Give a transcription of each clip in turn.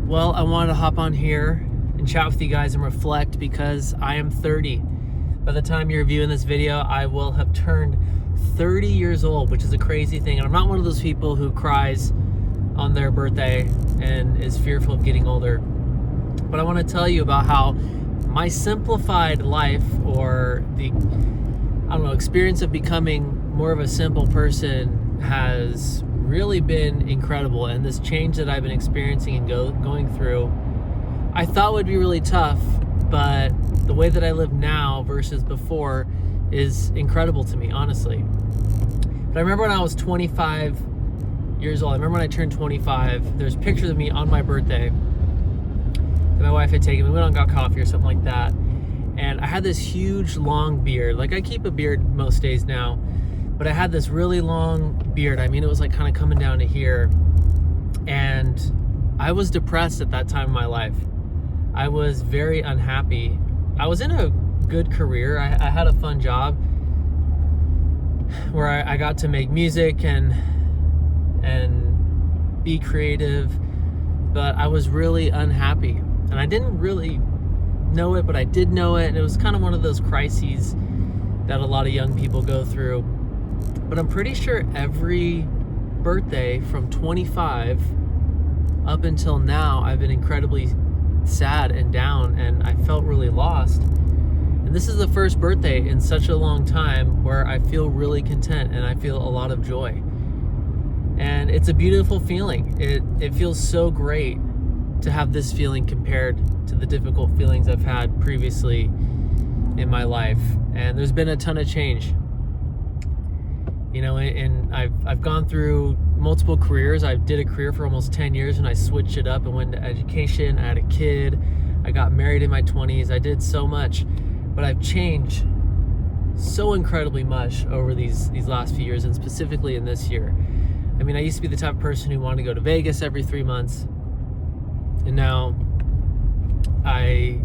Well, I wanted to hop on here and chat with you guys and reflect because I am 30. By the time you're viewing this video, I will have turned 30 years old, which is a crazy thing. And I'm not one of those people who cries on their birthday and is fearful of getting older. But I want to tell you about how my simplified life, or the, experience of becoming more of a simple person, has really been incredible. And this change that I've been experiencing and going through, I thought would be really tough, but the way that I live now versus before is incredible to me, honestly. But I remember when I was 25 years old, I remember when I turned 25, there's pictures of me on my birthday that my wife had taken. We went and got coffee or something like that. And I had this huge long beard. Like, I keep a beard most days now, but I had this really long beard. I mean, it was like kind of coming down to here. And I was depressed at that time in my life. I was very unhappy. I was in a good career. I had a fun job where I got to make music and be creative, but I was really unhappy. And I didn't really know it, but I did know it. And it was kind of one of those crises that a lot of young people go through. But I'm pretty sure every birthday from 25 up until now, I've been incredibly sad and down, and I felt really lost. And this is the first birthday in such a long time where I feel really content and I feel a lot of joy. And it's a beautiful feeling. It feels so great to have this feeling compared to the difficult feelings I've had previously in my life. And there's been a ton of change. You know, and I've gone through multiple careers. I did a career for almost 10 years and I switched it up and went to education. I had a kid. I got married in my 20s. I did so much, but I've changed so incredibly much over these last few years, and specifically in this year. I mean, I used to be the type of person who wanted to go to Vegas every 3 months, and now I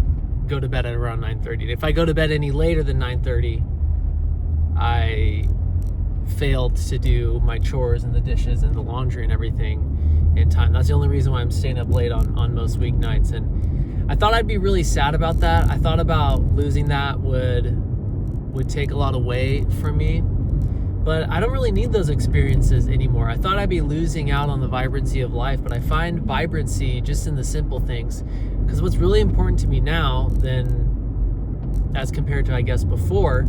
go to bed at around 9:30. If I go to bed any later than 9:30, I failed to do my chores and the dishes and the laundry and everything in time. That's the only reason why I'm staying up late on most weeknights. And I thought I'd be really sad about that. I thought about losing that would take a lot away from me. But I don't really need those experiences anymore. I thought I'd be losing out on the vibrancy of life, but I find vibrancy just in the simple things. Because what's really important to me now, than as compared to, I guess, before,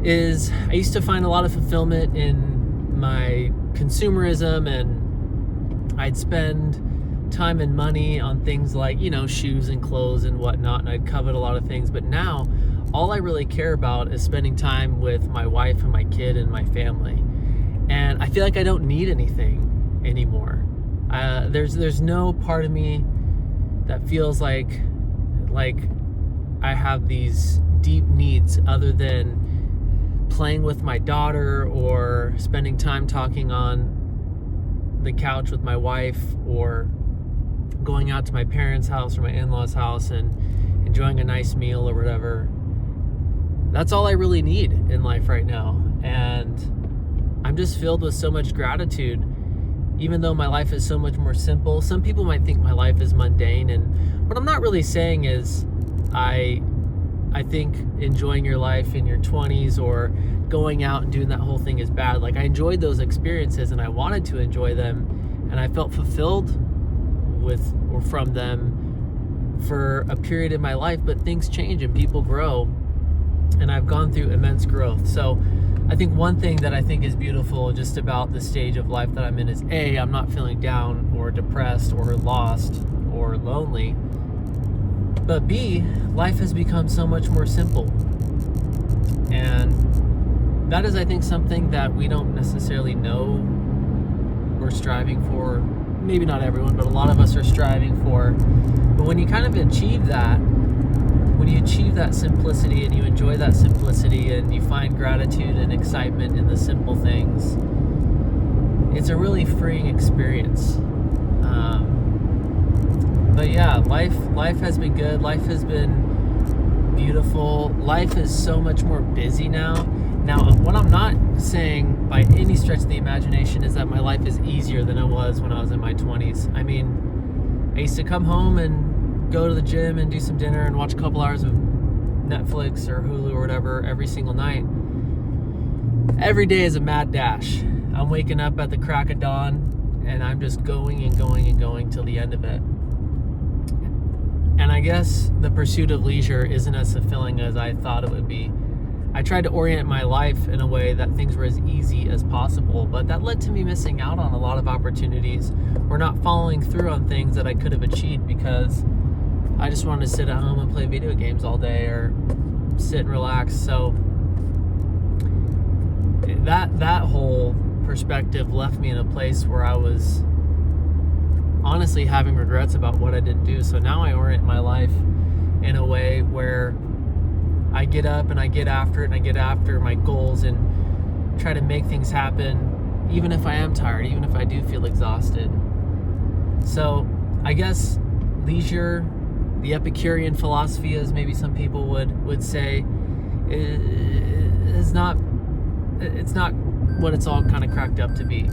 is I used to find a lot of fulfillment in my consumerism, and I'd spend time and money on things like, shoes and clothes and whatnot, and I'd covet a lot of things. But now, all I really care about is spending time with my wife and my kid and my family. And I feel like I don't need anything anymore. There's no part of me that feels like I have these deep needs other than playing with my daughter or spending time talking on the couch with my wife, or going out to my parents' house or my in-laws' house and enjoying a nice meal or whatever. That's all I really need in life right now. And I'm just filled with so much gratitude, even though my life is so much more simple. Some people might think my life is mundane, and what I'm not really saying is I think enjoying your life in your 20s or going out and doing that whole thing is bad. Like, I enjoyed those experiences and I wanted to enjoy them, and I felt fulfilled with or from them for a period in my life. But things change and people grow, and I've gone through immense growth. So I think one thing that I think is beautiful just about the stage of life that I'm in is, A, I'm not feeling down or depressed or lost or lonely. But B, life has become so much more simple. And that is, I think, something that we don't necessarily know we're striving for. Maybe not everyone, but a lot of us are striving for. But when you kind of achieve that, when you achieve that simplicity and you enjoy that simplicity and you find gratitude and excitement in the simple things, it's a really freeing experience. But yeah, life has been good. Life has been beautiful. Life is so much more busy now. Now, what I'm not saying by any stretch of the imagination is that my life is easier than it was when I was in my 20s. I mean, I used to come home and go to the gym and do some dinner and watch a couple hours of Netflix or Hulu or whatever every single night. Every day is a mad dash. I'm waking up at the crack of dawn and I'm just going and going and going till the end of it. And I guess the pursuit of leisure isn't as fulfilling as I thought it would be. I tried to orient my life in a way that things were as easy as possible, but that led to me missing out on a lot of opportunities or not following through on things that I could have achieved because I just wanted to sit at home and play video games all day or sit and relax. So that whole perspective left me in a place where I was honestly having regrets about what I didn't do. So now I orient my life in a way where I get up and I get after it and I get after my goals and try to make things happen, even if I am tired, even if I do feel exhausted. So I guess leisure, the Epicurean philosophy, as maybe some people would say, it's not what it's all kind of cracked up to be.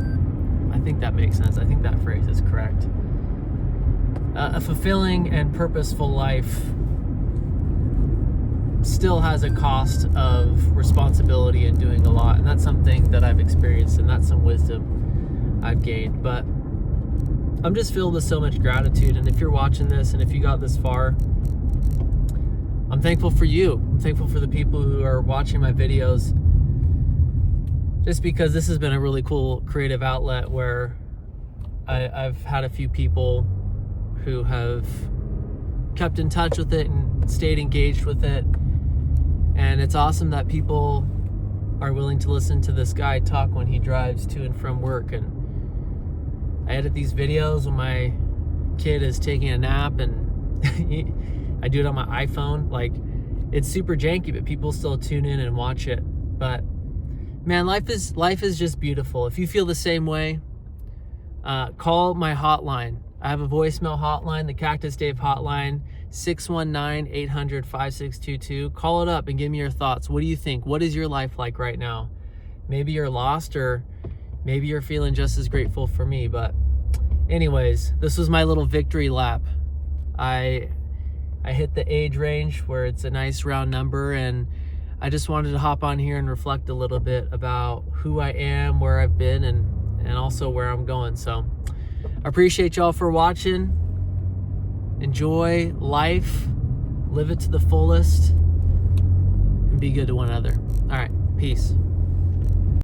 I think that makes sense. I think that phrase is correct. A fulfilling and purposeful life still has a cost of responsibility and doing a lot, and that's something that I've experienced, and that's some wisdom I've gained. But I'm just filled with so much gratitude, and if you're watching this and if you got this far, I'm thankful for you. I'm thankful for the people who are watching my videos, just because this has been a really cool creative outlet where I've had a few people who have kept in touch with it and stayed engaged with it. And it's awesome that people are willing to listen to this guy talk when he drives to and from work. And I edit these videos when my kid is taking a nap, and I do it on my iPhone. Like, it's super janky, but people still tune in and watch it. But man, life is just beautiful. If you feel the same way, call my hotline. I have a voicemail hotline, the Cactus Dave hotline, 619-800-5622. Call it up and give me your thoughts. What do you think? What is your life like right now? Maybe you're lost, or maybe you're feeling just as grateful for me. But anyways, this was my little victory lap. I hit the age range where it's a nice round number, and I just wanted to hop on here and reflect a little bit about who I am, where I've been, and also where I'm going. So I appreciate y'all for watching. Enjoy life, live it to the fullest, and be good to one another. All right, peace.